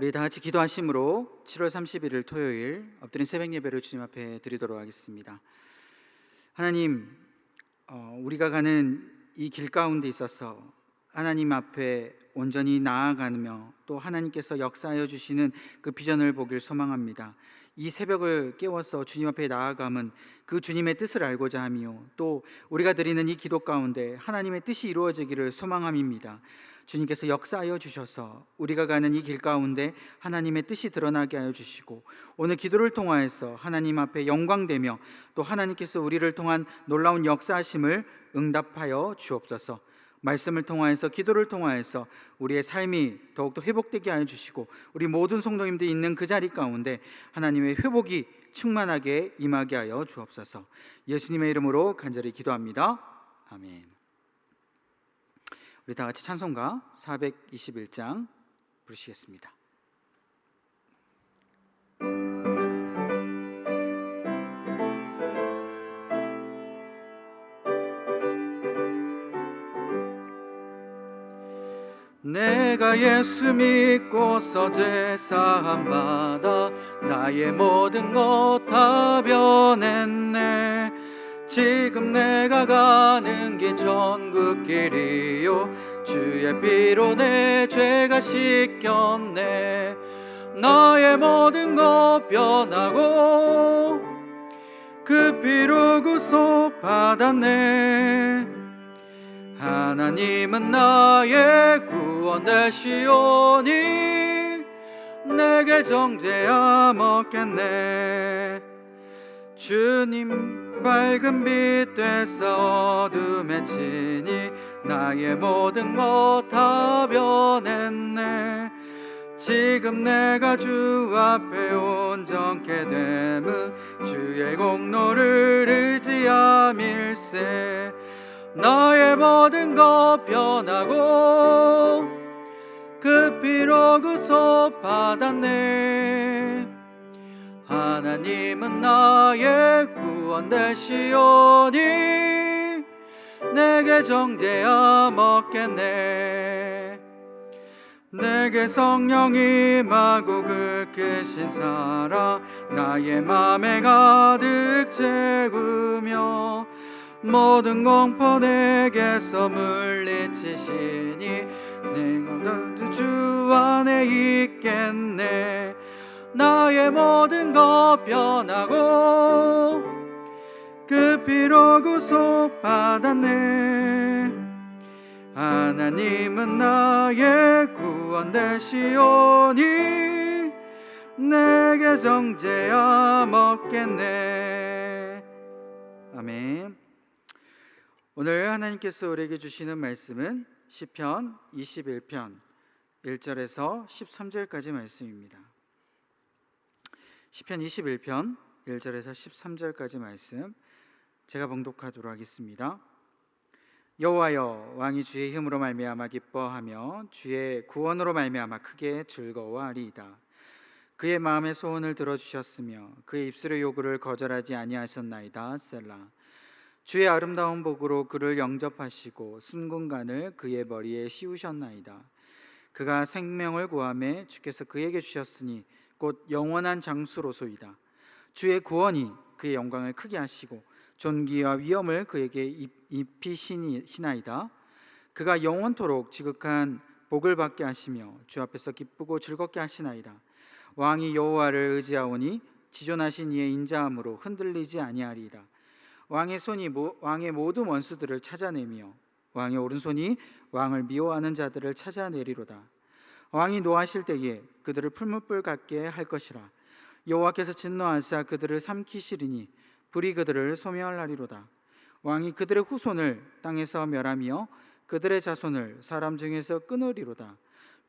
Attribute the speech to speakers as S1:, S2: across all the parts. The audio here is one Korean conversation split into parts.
S1: 우리 다 같이 기도하심으로 7월 30일 토요일 엎드린 새벽 예배를 주님 앞에 드리도록 하겠습니다. 하나님, 우리가 가는 이 길 가운데 있어서 하나님 앞에 온전히 나아가며 또 하나님께서 역사하여 주시는 그 비전을 보길 소망합니다. 이 새벽을 깨워서 주님 앞에 나아감은 그 주님의 뜻을 알고자 하며 또 우리가 드리는 이 기도 가운데 하나님의 뜻이 이루어지기를 소망함입니다. 주님께서 역사하여 주셔서 우리가 가는 이 길 가운데 하나님의 뜻이 드러나게 하여 주시고 오늘 기도를 통하여서 하나님 앞에 영광되며 또 하나님께서 우리를 통한 놀라운 역사하심을 응답하여 주옵소서. 말씀을 통하여서 기도를 통하여서 우리의 삶이 더욱더 회복되게 하여 주시고 우리 모든 성도님들이 있는 그 자리 가운데 하나님의 회복이 충만하게 임하게 하여 주옵소서. 예수님의 이름으로 간절히 기도합니다. 아멘. 우리 다 같이 찬송가 421장 부르시겠습니다. 내가 예수 믿고서 제사함 받아 나의 모든 것 다 변했네. 지금 내가 가는 길 천국길이요 주의 피로 내 죄가 씻겼네. 나의 모든 것 변하고 그 피로 구속 받았네. 하나님은 나의 구원 되시오니 내게 정죄함 없겠네. 주님 밝은 빛 되사 어둠에 치니 나의 모든 것 다 변했네. 지금 내가 주 앞에 온전케 됨은 주의 공로를 의지함일세. 나의 모든 것 변하고 그 피로 구속 받았네. 하나님은 나의 구원 되시오니 내게 정죄함 없겠네. 내게 성령 임하고 그 크신 사랑 나의 맘에 가득 채우며 모든 공포 내게서 물리치시니 내가 주 안에 있겠네. 나의 모든 것 변하고 그 피로 구속 받았네. 하나님은 나의 구원 되시오니 내게 정죄함 없겠네. 아멘. 오늘 하나님께서 우리에게 주시는 말씀은 시편 21편 1절에서 13절까지 말씀입니다. 시편 21편 1절에서 13절까지 말씀 제가 봉독하도록 하겠습니다. 여호와여, 왕이 주의 힘으로 말미암아 기뻐하며 주의 구원으로 말미암아 크게 즐거워하리이다. 그의 마음의 소원을 들어주셨으며 그의 입술의 요구를 거절하지 아니하셨나이다. 셀라. 주의 아름다운 복으로 그를 영접하시고 순금간을 그의 머리에 씌우셨나이다. 그가 생명을 구하매 주께서 그에게 주셨으니 곧 영원한 장수로소이다. 주의 구원이 그의 영광을 크게 하시고 존귀와 위엄을 그에게 입히시나이다. 그가 영원토록 지극한 복을 받게 하시며 주 앞에서 기쁘고 즐겁게 하시나이다. 왕이 여호와를 의지하오니 지존하신 이의 인자함으로 흔들리지 아니하리이다. 왕의 손이 왕의 모든 원수들을 찾아내며 왕의 오른손이 왕을 미워하는 자들을 찾아내리로다. 왕이 노하실 때에 그들을 풀무불 같게 할 것이라. 여호와께서 진노하사 그들을 삼키시리니 불이 그들을 소멸하리로다. 왕이 그들의 후손을 땅에서 멸하며 그들의 자손을 사람 중에서 끊으리로다.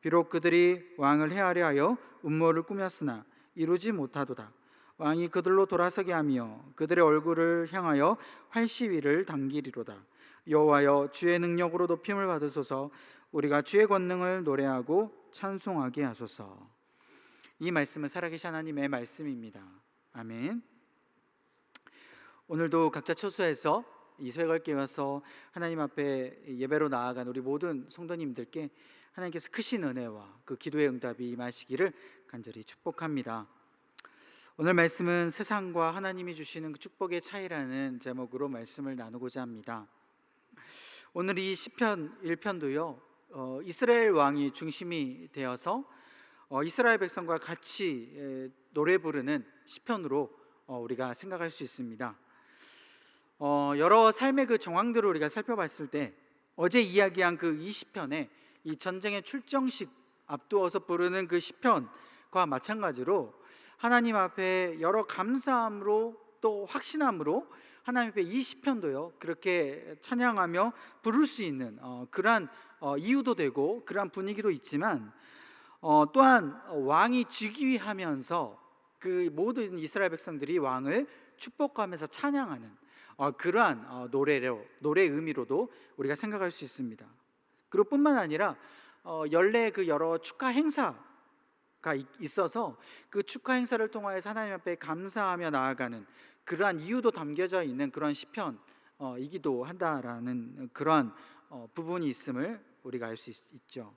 S1: 비록 그들이 왕을 해하려 하여 음모를 꾸몄으나 이루지 못하도다. 왕이 그들로 돌아서게 하며 그들의 얼굴을 향하여 활시위를 당기리로다. 여호와여, 주의 능력으로 높임을 받으소서. 우리가 주의 권능을 노래하고 찬송하게 하소서. 이 말씀은 살아계신 하나님의 말씀입니다. 아멘. 오늘도 각자 처소에서 이 새벽을 깨워서 하나님 앞에 예배로 나아간 우리 모든 성도님들께 하나님께서 크신 은혜와 그 기도의 응답이 임하시기를 간절히 축복합니다. 오늘 말씀은 세상과 하나님이 주시는 그 축복의 차이라는 제목으로 말씀을 나누고자 합니다. 오늘 이 시편 1편도요 이스라엘 왕이 중심이 되어서 이스라엘 백성과 같이 노래 부르는 시편으로 우리가 생각할 수 있습니다. 여러 삶의 그 정황들을 우리가 살펴봤을 때 어제 이야기한 그 이 시편에 이 전쟁의 출정식 앞두어서 부르는 그 시편과 마찬가지로 하나님 앞에 여러 감사함으로 또 확신함으로 하나님 앞에 이 시편도요 그렇게 찬양하며 부를 수 있는 그러한 이유도 되고 그러한 분위기도 있지만 또한 왕이 즉위하면서 그 모든 이스라엘 백성들이 왕을 축복하면서 찬양하는 그러한 노래의 의미로도 우리가 생각할 수 있습니다. 그리고 뿐만 아니라 연례 그 여러 축하 행사가 있어서 그 축하 행사를 통하여서 하나님 앞에 감사하며 나아가는 그러한 이유도 담겨져 있는 그런 시편이기도 한다라는 그러한 부분이 있음을 우리가 알 수 있죠.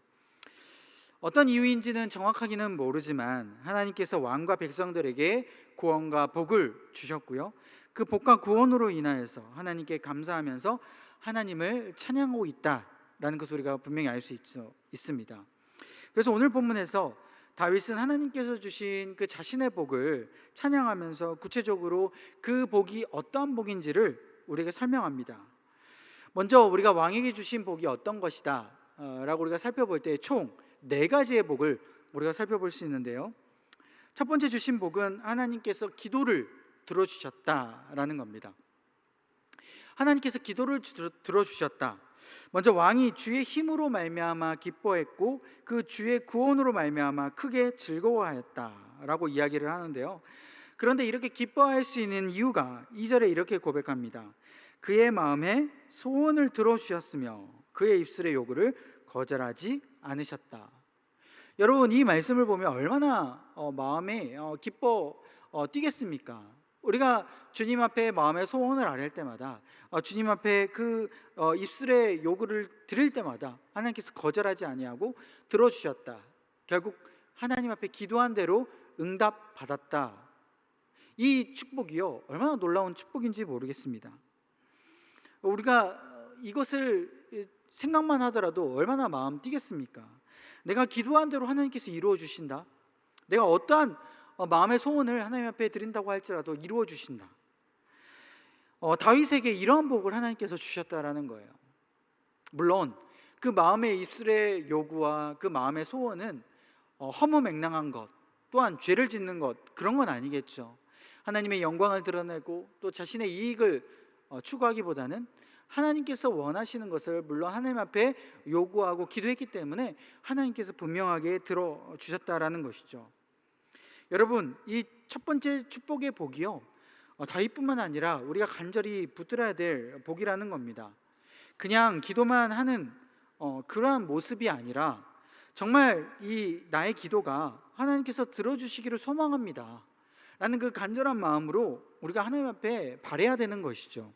S1: 어떤 이유인지는 정확하게는 모르지만 하나님께서 왕과 백성들에게 구원과 복을 주셨고요, 그 복과 구원으로 인하여서 하나님께 감사하면서 하나님을 찬양하고 있다라는 것을 우리가 분명히 알 수 있습니다. 그래서 오늘 본문에서 다윗은 하나님께서 주신 그 자신의 복을 찬양하면서 구체적으로 그 복이 어떠한 복인지를 우리에게 설명합니다. 먼저 우리가 왕에게 주신 복이 어떤 것이다 라고 우리가 살펴볼 때 총 4가지의 복을 우리가 살펴볼 수 있는데요, 첫 번째 주신 복은 하나님께서 기도를 들어주셨다라는 겁니다. 하나님께서 기도를 들어주셨다. 먼저 왕이 주의 힘으로 말미암아 기뻐했고 그 주의 구원으로 말미암아 크게 즐거워하였다라고 이야기를 하는데요, 그런데 이렇게 기뻐할 수 있는 이유가 2절에 이렇게 고백합니다. 그의 마음에 소원을 들어주셨으며 그의 입술의 요구를 거절하지 않으셨다. 여러분, 이 말씀을 보면 얼마나 마음에 기뻐 뛰겠습니까? 우리가 주님 앞에 마음의 소원을 아뢰 때마다 주님 앞에 그 입술의 요구를 드릴 때마다 하나님께서 거절하지 아니하고 들어주셨다. 결국 하나님 앞에 기도한 대로 응답받았다. 이 축복이요 얼마나 놀라운 축복인지 모르겠습니다. 우리가 이것을 생각만 하더라도 얼마나 마음 뛰겠습니까? 내가 기도한 대로 하나님께서 이루어 주신다. 내가 어떠한 마음의 소원을 하나님 앞에 드린다고 할지라도 이루어 주신다. 다윗에게 이러한 복을 하나님께서 주셨다라는 거예요. 물론 그 마음의 입술의 요구와 그 마음의 소원은 허무맹랑한 것, 또한 죄를 짓는 것, 그런 건 아니겠죠. 하나님의 영광을 드러내고 또 자신의 이익을 추구하기보다는 하나님께서 원하시는 것을 물론 하나님 앞에 요구하고 기도했기 때문에 하나님께서 분명하게 들어주셨다라는 것이죠. 여러분, 이 첫 번째 축복의 복이요 다윗뿐만 아니라 우리가 간절히 붙들어야 될 복이라는 겁니다. 그냥 기도만 하는 그러한 모습이 아니라 정말 이 나의 기도가 하나님께서 들어주시기를 소망합니다 라는 그 간절한 마음으로 우리가 하나님 앞에 바라야 되는 것이죠.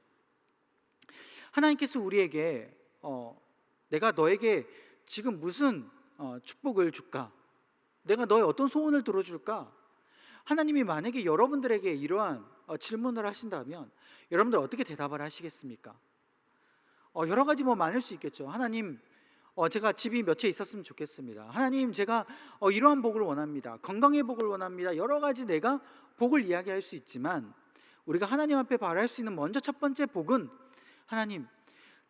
S1: 하나님께서 우리에게 내가 너에게 지금 무슨 축복을 줄까? 내가 너의 어떤 소원을 들어줄까? 하나님이 만약에 여러분들에게 이러한 질문을 하신다면 여러분들 어떻게 대답을 하시겠습니까? 여러 가지 많을 수 있겠죠. 하나님, 제가 집이 몇 채 있었으면 좋겠습니다. 하나님, 제가 이러한 복을 원합니다. 건강의 복을 원합니다. 여러 가지 내가 복을 이야기할 수 있지만 우리가 하나님 앞에 바랄 수 있는 먼저 첫 번째 복은 하나님,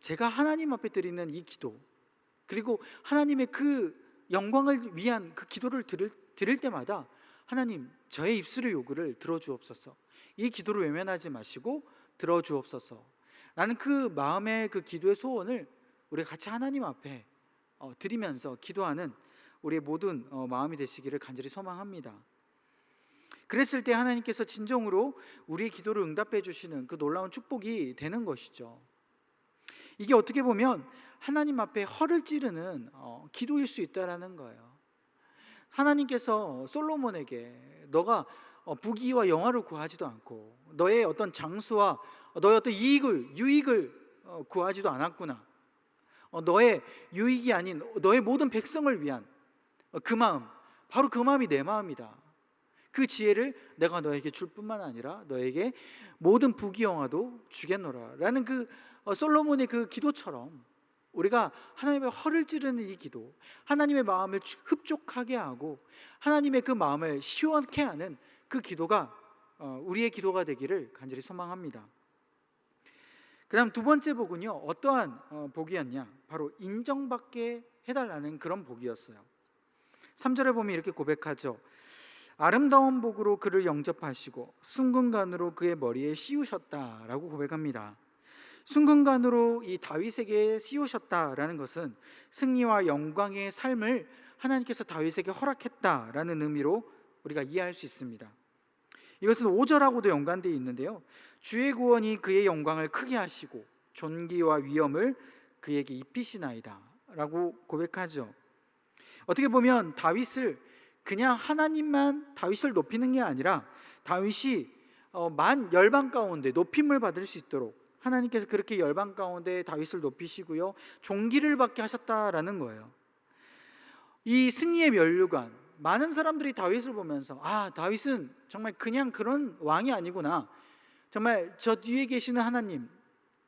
S1: 제가 하나님 앞에 드리는 이 기도, 그리고 하나님의 그 영광을 위한 그 기도를 드릴 때마다 하나님, 저의 입술의 요구를 들어주옵소서. 이 기도를 외면하지 마시고 들어주옵소서 라는 그 마음의 그 기도의 소원을 우리가 같이 하나님 앞에 드리면서 기도하는 우리의 모든 마음이 되시기를 간절히 소망합니다. 그랬을 때 하나님께서 진정으로 우리의 기도를 응답해 주시는 그 놀라운 축복이 되는 것이죠. 이게 어떻게 보면 하나님 앞에 허를 찌르는 기도일 수 있다라는 거예요. 하나님께서 솔로몬에게 너가 부귀와 영화를 구하지도 않고 너의 어떤 장수와 너의 어떤 유익을 구하지도 않았구나. 너의 유익이 아닌 너의 모든 백성을 위한 그 마음, 바로 그 마음이 내 마음이다. 그 지혜를 내가 너에게 줄 뿐만 아니라 너에게 모든 부귀영화도 주겠노라 라는 그 솔로몬의 그 기도처럼, 우리가 하나님의 허를 찌르는 이 기도, 하나님의 마음을 흡족하게 하고 하나님의 그 마음을 시원케 하는 그 기도가 우리의 기도가 되기를 간절히 소망합니다. 그 다음 두 번째 복은요, 어떠한 복이었냐, 바로 인정받게 해달라는 그런 복이었어요. 3절에 보면 이렇게 고백하죠. 아름다운 복으로 그를 영접하시고 순금간으로 그의 머리에 씌우셨다라고 고백합니다. 순금간으로 이 다윗에게 씌우셨다라는 것은 승리와 영광의 삶을 하나님께서 다윗에게 허락했다라는 의미로 우리가 이해할 수 있습니다. 이것은 5절하고도 연관되어 있는데요, 주의 구원이 그의 영광을 크게 하시고 존귀와 위엄을 그에게 입히시나이다 라고 고백하죠. 어떻게 보면 다윗을 그냥 하나님만 다윗을 높이는 게 아니라 다윗이 만 열방 가운데 높임을 받을 수 있도록 하나님께서 그렇게 열방 가운데 다윗을 높이시고요, 존귀를 받게 하셨다라는 거예요. 이 승리의 면류관, 많은 사람들이 다윗을 보면서 다윗은 정말 그냥 그런 왕이 아니구나, 정말 저 뒤에 계시는 하나님,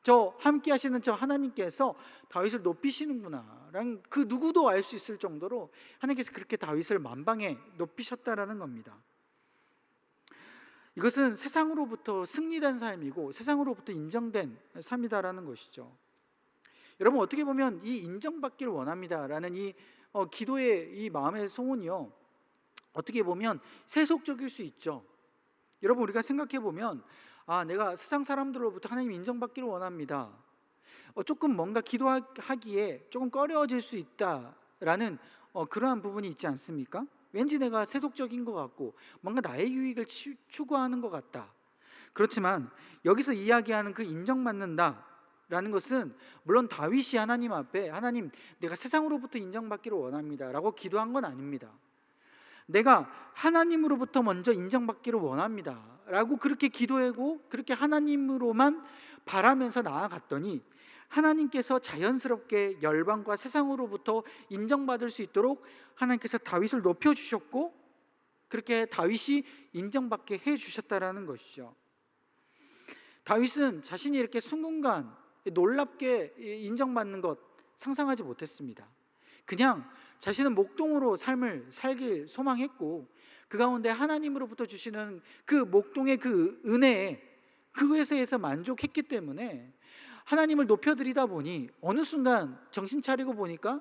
S1: 저 함께 하시는 저 하나님께서 다윗을 높이시는구나 라는, 그 누구도 알 수 있을 정도로 하나님께서 그렇게 다윗을 만방에 높이셨다라는 겁니다. 이것은 세상으로부터 승리된 삶이고 세상으로부터 인정된 삶이다라는 것이죠. 여러분, 어떻게 보면 이 인정받기를 원합니다라는 이 기도의 이 마음의 소원이요, 어떻게 보면 세속적일 수 있죠. 여러분, 우리가 생각해 보면 내가 세상 사람들로부터 하나님 인정받기를 원합니다, 조금 뭔가 기도하기에 조금 꺼려질 수 있다라는 그러한 부분이 있지 않습니까? 왠지 내가 세속적인 것 같고 뭔가 나의 유익을 추구하는 것 같다. 그렇지만 여기서 이야기하는 그 인정받는다라는 것은 물론 다윗이 하나님 앞에 하나님, 내가 세상으로부터 인정받기를 원합니다 라고 기도한 건 아닙니다. 내가 하나님으로부터 먼저 인정받기를 원합니다 라고 그렇게 기도하고 그렇게 하나님으로만 바라면서 나아갔더니 하나님께서 자연스럽게 열방과 세상으로부터 인정받을 수 있도록 하나님께서 다윗을 높여주셨고 그렇게 다윗이 인정받게 해주셨다라는 것이죠. 다윗은 자신이 이렇게 순간간 놀랍게 인정받는 것 상상하지 못했습니다. 그냥 자신은 목동으로 삶을 살길 소망했고 그 가운데 하나님으로부터 주시는 그 목동의 그 은혜에, 그것에서 만족했기 때문에 하나님을 높여드리다 보니 어느 순간 정신 차리고 보니까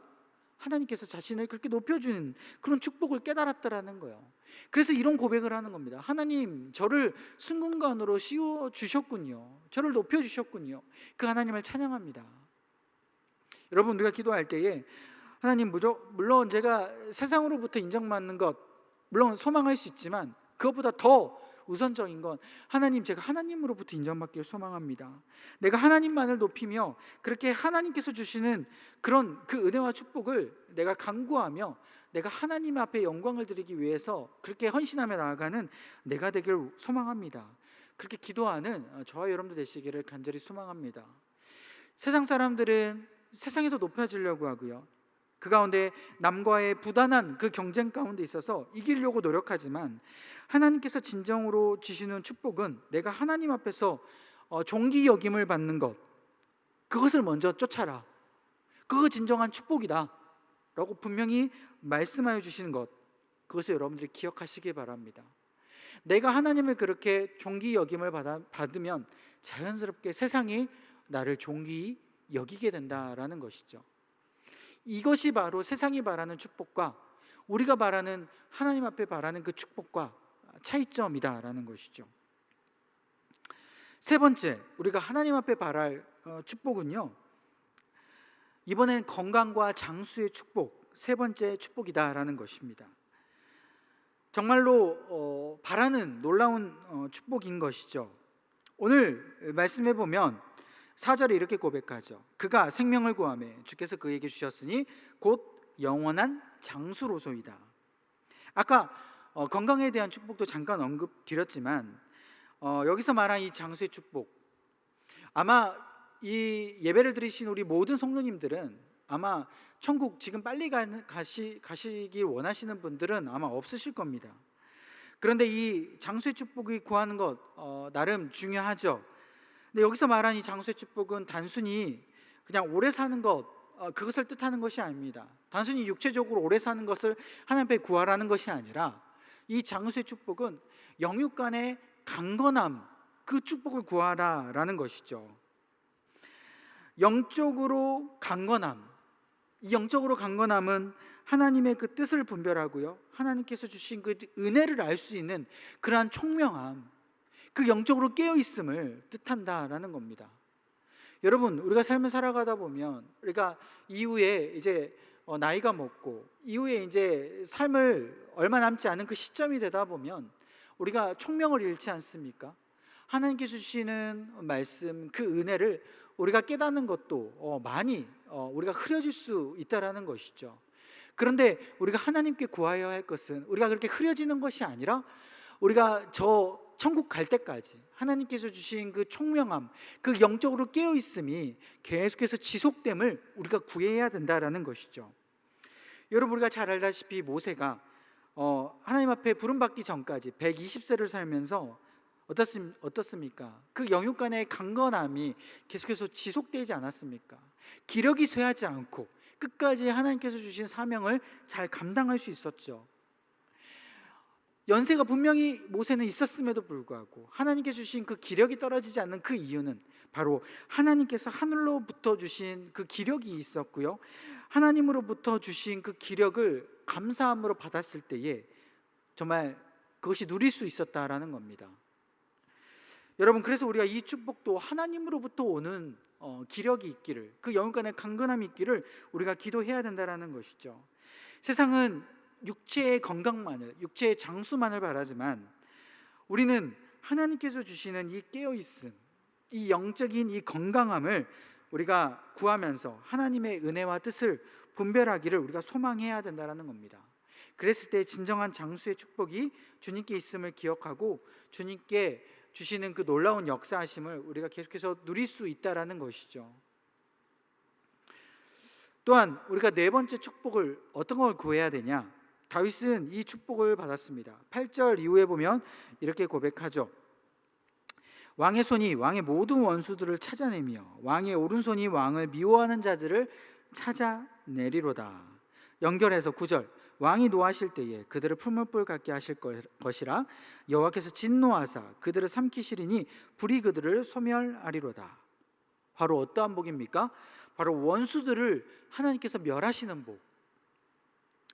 S1: 하나님께서 자신을 그렇게 높여주는 그런 축복을 깨달았다라는 거예요. 그래서 이런 고백을 하는 겁니다. 하나님, 저를 순금간으로 씌워주셨군요, 저를 높여주셨군요. 그 하나님을 찬양합니다. 여러분, 우리가 기도할 때에 하나님, 물론 제가 세상으로부터 인정받는 것 물론 소망할 수 있지만 그것보다 더 우선적인 건 하나님, 제가 하나님으로부터 인정받기를 소망합니다. 내가 하나님만을 높이며 그렇게 하나님께서 주시는 그런 그 은혜와 축복을 내가 간구하며 내가 하나님 앞에 영광을 드리기 위해서 그렇게 헌신하며 나아가는 내가 되기를 소망합니다. 그렇게 기도하는 저와 여러분들 되시기를 간절히 소망합니다. 세상 사람들은 세상에서 높여지려고 하고요, 그 가운데 남과의 부단한 그 경쟁 가운데 있어서 이기려고 노력하지만 하나님께서 진정으로 주시는 축복은 내가 하나님 앞에서 존귀 여김을 받는 것, 그것을 먼저 쫓아라, 그거 진정한 축복이다 라고 분명히 말씀하여 주시는 것, 그것을 여러분들이 기억하시기 바랍니다. 내가 하나님을 그렇게 존귀 여김을 받으면 자연스럽게 세상이 나를 존귀 여기게 된다라는 것이죠. 이것이 바로 세상이 바라는 축복과 우리가 바라는 하나님 앞에 바라는 그 축복과 차이점이다라는 것이죠. 세 번째, 우리가 하나님 앞에 바랄 축복은요, 이번엔 건강과 장수의 축복, 세 번째 축복이다라는 것입니다. 정말로 바라는 놀라운 축복인 것이죠. 오늘 말씀해 보면 4절에 이렇게 고백하죠. 그가 생명을 구하며 주께서 그에게 주셨으니 곧 영원한 장수로소이다. 아까 건강에 대한 축복도 잠깐 언급드렸지만 여기서 말한 이 장수의 축복, 아마 이 예배를 드리신 우리 모든 성도님들은 아마 천국 지금 빨리 가시길 원하시는 분들은 아마 없으실 겁니다. 그런데 이 장수의 축복이 구하는 것 나름 중요하죠. 근데 여기서 말한 이 장수의 축복은 단순히 그냥 오래 사는 것 그것을 뜻하는 것이 아닙니다. 단순히 육체적으로 오래 사는 것을 하나님 앞에 구하라는 것이 아니라 이 장수의 축복은 영육 간의 강건함, 그 축복을 구하라라는 것이죠. 영적으로 강건함, 이 영적으로 강건함은 하나님의 그 뜻을 분별하고요, 하나님께서 주신 그 은혜를 알 수 있는 그러한 총명함, 그 영적으로 깨어 있음을 뜻한다라는 겁니다. 여러분, 우리가 삶을 살아가다 보면 우리가 이후에 이제 나이가 먹고 이후에 이제 삶을 얼마 남지 않은 그 시점이 되다 보면 우리가 총명을 잃지 않습니까? 하나님께 주시는 말씀, 그 은혜를 우리가 깨닫는 것도 많이 우리가 흐려질 수 있다라는 것이죠. 그런데 우리가 하나님께 구하여야 할 것은 우리가 그렇게 흐려지는 것이 아니라 우리가 저 천국 갈 때까지 하나님께서 주신 그 총명함, 그 영적으로 깨어 있음이 계속해서 지속됨을 우리가 구해야 된다라는 것이죠. 여러분, 우리가 잘 알다시피 모세가 하나님 앞에 부름받기 전까지 120세를 살면서 어떻습니까? 그 영육 간의 강건함이 계속해서 지속되지 않았습니까? 기력이 쇠하지 않고 끝까지 하나님께서 주신 사명을 잘 감당할 수 있었죠. 연세가 분명히 모세는 있었음에도 불구하고 하나님께 주신 그 기력이 떨어지지 않는 그 이유는 바로 하나님께서 하늘로부터 주신 그 기력이 있었고요, 하나님으로부터 주신 그 기력을 감사함으로 받았을 때에 정말 그것이 누릴 수 있었다라는 겁니다. 여러분, 그래서 우리가 이 축복도 하나님으로부터 오는 기력이 있기를, 그 영육 간의 강건함이 있기를 우리가 기도해야 된다라는 것이죠. 세상은 육체의 건강만을, 육체의 장수만을 바라지만 우리는 하나님께서 주시는 이 깨어있음, 이 영적인 이 건강함을 우리가 구하면서 하나님의 은혜와 뜻을 분별하기를 우리가 소망해야 된다는 겁니다. 그랬을 때 진정한 장수의 축복이 주님께 있음을 기억하고 주님께 주시는 그 놀라운 역사하심을 우리가 계속해서 누릴 수 있다는 것이죠. 또한 우리가 네 번째 축복을 어떤 걸 구해야 되냐? 다윗은 이 축복을 받았습니다. 8절 이후에 보면 이렇게 고백하죠. 왕의 손이 왕의 모든 원수들을 찾아내며 왕의 오른손이 왕을 미워하는 자들을 찾아내리로다. 연결해서 9절, 왕이 노하실 때에 그들을 풀무불 같게 하실 것이라. 여호와께서 진노하사 그들을 삼키시리니 불이 그들을 소멸하리로다. 바로 어떠한 복입니까? 바로 원수들을 하나님께서 멸하시는 복,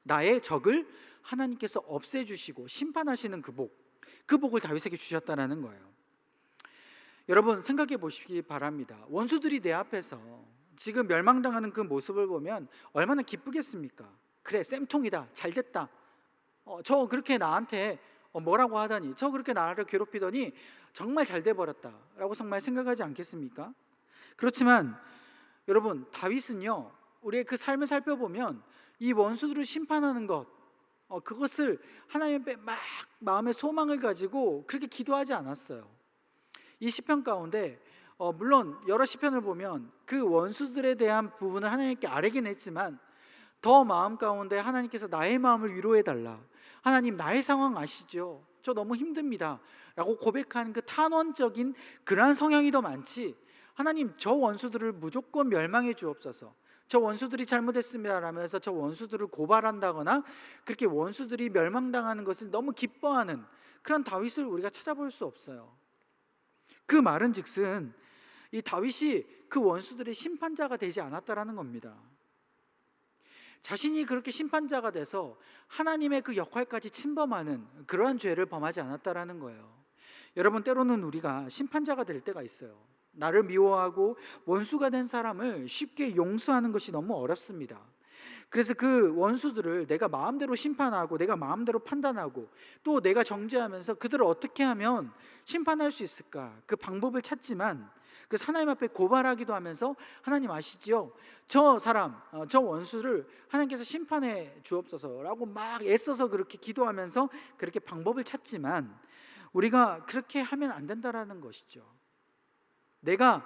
S1: 나의 적을 하나님께서 없애주시고 심판하시는 그 복, 그 복을 다윗에게 주셨다는 거예요. 여러분, 생각해 보시기 바랍니다. 원수들이 내 앞에서 지금 멸망당하는 그 모습을 보면 얼마나 기쁘겠습니까? 그래, 쌤통이다, 잘됐다, 저 그렇게 나한테 뭐라고 하다니, 저 그렇게 나를 괴롭히더니 정말 잘 돼버렸다 라고 정말 생각하지 않겠습니까? 그렇지만 여러분, 다윗은요, 우리의 그 삶을 살펴보면 이 원수들을 심판하는 것, 그것을 하나님 앞에 막 마음의 소망을 가지고 그렇게 기도하지 않았어요. 이 시편 가운데 물론 여러 시편을 보면 그 원수들에 대한 부분을 하나님께 아뢰긴 했지만 더 마음 가운데 하나님께서 나의 마음을 위로해 달라, 하나님 나의 상황 아시죠? 저 너무 힘듭니다 라고 고백하는 그 탄원적인 그러한 성향이 더 많지, 하나님 저 원수들을 무조건 멸망해 주옵소서, 저 원수들이 잘못했습니다 라면서 저 원수들을 고발한다거나 그렇게 원수들이 멸망당하는 것을 너무 기뻐하는 그런 다윗을 우리가 찾아볼 수 없어요. 그 말은 즉슨 이 다윗이 그 원수들의 심판자가 되지 않았다라는 겁니다. 자신이 그렇게 심판자가 돼서 하나님의 그 역할까지 침범하는 그러한 죄를 범하지 않았다라는 거예요. 여러분, 때로는 우리가 심판자가 될 때가 있어요. 나를 미워하고 원수가 된 사람을 쉽게 용서하는 것이 너무 어렵습니다. 그래서 그 원수들을 내가 마음대로 심판하고 내가 마음대로 판단하고 또 내가 정죄하면서 그들을 어떻게 하면 심판할 수 있을까, 그 방법을 찾지만, 그래서 하나님 앞에 고발하기도 하면서 하나님 아시지요? 저 사람, 저 원수를 하나님께서 심판해 주옵소서라고 막 애써서 그렇게 기도하면서 그렇게 방법을 찾지만 우리가 그렇게 하면 안 된다라는 것이죠. 내가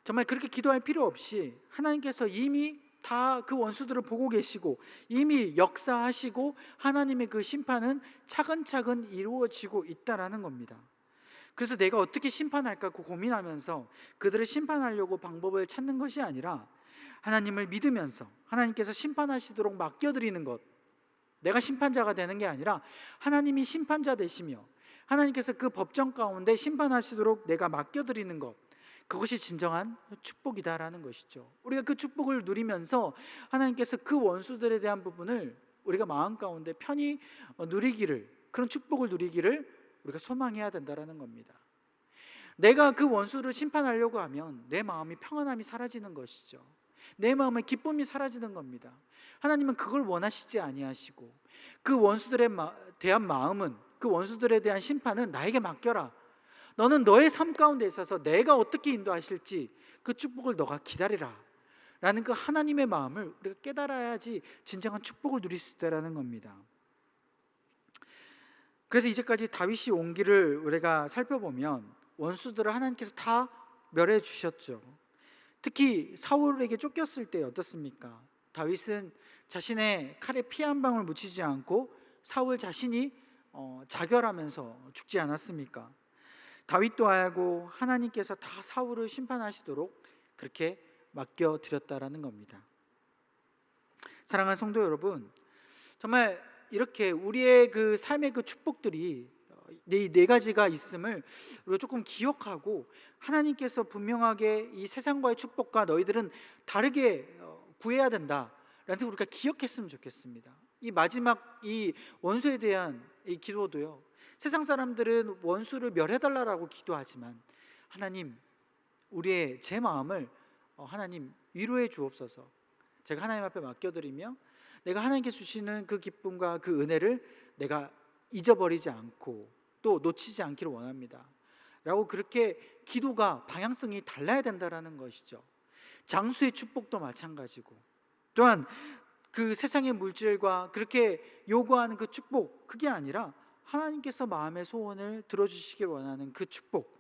S1: 정말 그렇게 기도할 필요 없이 하나님께서 이미 다 그 원수들을 보고 계시고 이미 역사하시고 하나님의 그 심판은 차근차근 이루어지고 있다라는 겁니다. 그래서 내가 어떻게 심판할까 고민하면서 그들을 심판하려고 방법을 찾는 것이 아니라 하나님을 믿으면서 하나님께서 심판하시도록 맡겨드리는 것, 내가 심판자가 되는 게 아니라 하나님이 심판자 되시며 하나님께서 그 법정 가운데 심판하시도록 내가 맡겨드리는 것, 그것이 진정한 축복이다라는 것이죠. 우리가 그 축복을 누리면서 하나님께서 그 원수들에 대한 부분을 우리가 마음 가운데 편히 누리기를, 그런 축복을 누리기를 우리가 소망해야 된다라는 겁니다. 내가 그 원수를 심판하려고 하면 내 마음이 평안함이 사라지는 것이죠. 내 마음의 기쁨이 사라지는 겁니다. 하나님은 그걸 원하시지 아니하시고 그 원수들에 대한 마음은, 그 원수들에 대한 심판은 나에게 맡겨라. 너는 너의 삶 가운데 있어서 내가 어떻게 인도하실지 그 축복을 너가 기다리라 라는 그 하나님의 마음을 우리가 깨달아야지 진정한 축복을 누릴 수 있다는 겁니다. 그래서 이제까지 다윗이 온 길을 우리가 살펴보면 원수들을 하나님께서 다 멸해 주셨죠. 특히 사울에게 쫓겼을 때 어떻습니까? 다윗은 자신의 칼에 피 한 방울 묻히지 않고 사울 자신이 자결하면서 죽지 않았습니까? 다윗도 하고 하나님께서 다 사울을 심판하시도록 그렇게 맡겨드렸다라는 겁니다. 사랑하는 성도 여러분, 정말 이렇게 우리의 그 삶의 그 축복들이 네 가지가 있음을 우리가 조금 기억하고, 하나님께서 분명하게 이 세상과의 축복과 너희들은 다르게 구해야 된다라는 것을 우리가 기억했으면 좋겠습니다. 이 마지막 이 원수에 대한 이 기도도요, 세상 사람들은 원수를 멸해달라고 기도하지만 하나님, 우리의 제 마음을 하나님 위로해 주옵소서. 제가 하나님 앞에 맡겨드리며 내가 하나님께 주시는 그 기쁨과 그 은혜를 내가 잊어버리지 않고 또 놓치지 않기를 원합니다 라고, 그렇게 기도가 방향성이 달라야 된다라는 것이죠. 장수의 축복도 마찬가지고, 또한 그 세상의 물질과 그렇게 요구하는 그 축복, 그게 아니라 하나님께서 마음의 소원을 들어주시길 원하는 그 축복,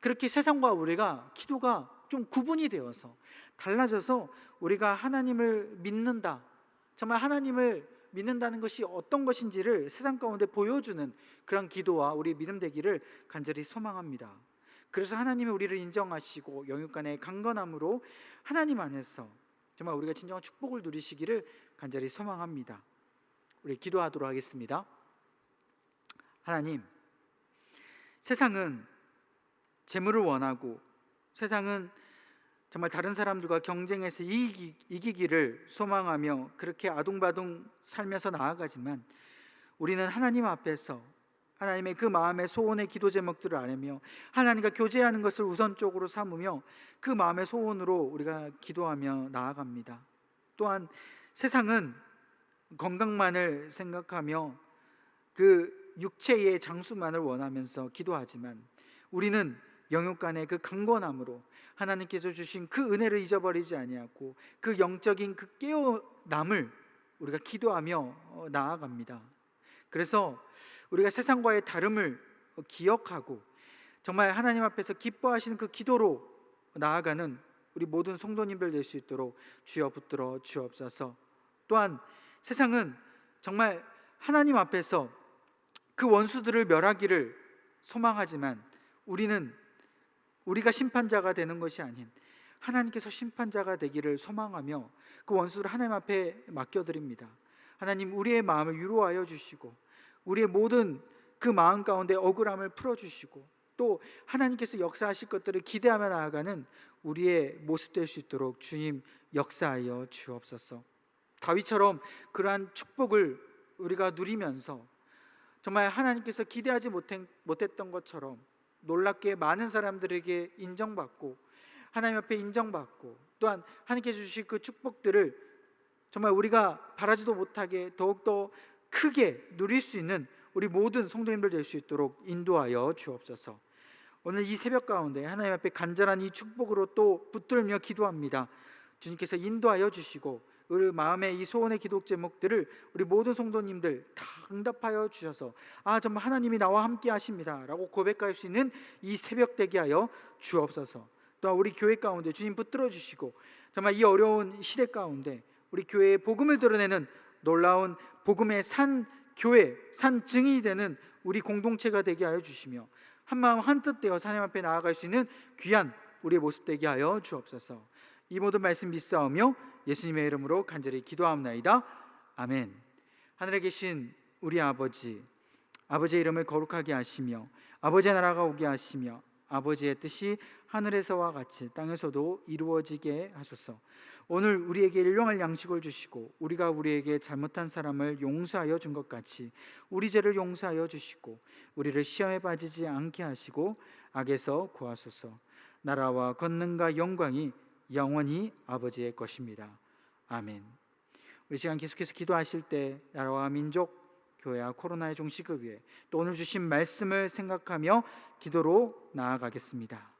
S1: 그렇게 세상과 우리가 기도가 좀 구분이 되어서 달라져서 우리가 하나님을 믿는다, 정말 하나님을 믿는다는 것이 어떤 것인지를 세상 가운데 보여주는 그런 기도와 우리 믿음 되기를 간절히 소망합니다. 그래서 하나님이 우리를 인정하시고 영육간의 강건함으로 하나님 안에서 정말 우리가 진정한 축복을 누리시기를 간절히 소망합니다. 우리 기도하도록 하겠습니다. 하나님, 세상은 재물을 원하고 세상은 정말 다른 사람들과 경쟁해서 이기기를 소망하며 그렇게 아둥바둥 살면서 나아가지만 우리는 하나님 앞에서 하나님의 그 마음의 소원의 기도 제목들을 아뢰며 하나님과 교제하는 것을 우선적으로 삼으며 그 마음의 소원으로 우리가 기도하며 나아갑니다. 또한 세상은 건강만을 생각하며 그 육체의 장수만을 원하면서 기도하지만 우리는 영육간의 그 강건함으로 하나님께서 주신 그 은혜를 잊어버리지 아니하고 그 영적인 그 깨어남을 우리가 기도하며 나아갑니다. 그래서 우리가 세상과의 다름을 기억하고 정말 하나님 앞에서 기뻐하시는 그 기도로 나아가는 우리 모든 성도님들 될 수 있도록 주여 붙들어 주옵소서. 또한 세상은 정말 하나님 앞에서 그 원수들을 멸하기를 소망하지만 우리는 우리가 심판자가 되는 것이 아닌 하나님께서 심판자가 되기를 소망하며 그 원수를 하나님 앞에 맡겨드립니다. 하나님, 우리의 마음을 위로하여 주시고 우리의 모든 그 마음 가운데 억울함을 풀어주시고 또 하나님께서 역사하실 것들을 기대하며 나아가는 우리의 모습 될 수 있도록 주님 역사하여 주옵소서. 다윗처럼 그러한 축복을 우리가 누리면서 정말 하나님께서 기대하지 못했던 것처럼 놀랍게 많은 사람들에게 인정받고 하나님 앞에 인정받고 또한 하나님께 주실 그 축복들을 정말 우리가 바라지도 못하게 더욱더 크게 누릴 수 있는 우리 모든 성도님들 될 수 있도록 인도하여 주옵소서. 오늘 이 새벽 가운데 하나님 앞에 간절한 이 축복으로 또 붙들며 기도합니다. 주님께서 인도하여 주시고 우리 마음의 이 소원의 기도 제목들을 우리 모든 성도님들 다 응답하여 주셔서 정말 하나님이 나와 함께 하십니다 라고 고백할 수 있는 이 새벽 되게 하여 주옵소서. 또한 우리 교회 가운데 주님 붙들어 주시고 정말 이 어려운 시대 가운데 우리 교회의 복음을 드러내는 놀라운 복음의 산 교회, 산 증인이 되는 우리 공동체가 되게 하여 주시며 한마음 한뜻 되어 하나님 앞에 나아갈 수 있는 귀한 우리의 모습 되게 하여 주옵소서. 이 모든 말씀 믿사오며 예수님의 이름으로 간절히 기도하옵나이다. 아멘. 하늘에 계신 우리 아버지, 아버지의 이름을 거룩하게 하시며 아버지의 나라가 오게 하시며 아버지의 뜻이 하늘에서와 같이 땅에서도 이루어지게 하소서. 오늘 우리에게 일용할 양식을 주시고 우리가 우리에게 잘못한 사람을 용서하여 준 것 같이 우리 죄를 용서하여 주시고 우리를 시험에 빠지지 않게 하시고 악에서 구하소서. 나라와 권능과 영광이 영원히 아버지의 것입니다. 아멘. 우리 시간 계속해서 기도하실 때 나라와 민족, 교회와 코로나의 종식을 위해 또 오늘 주신 말씀을 생각하며 기도로 나아가겠습니다.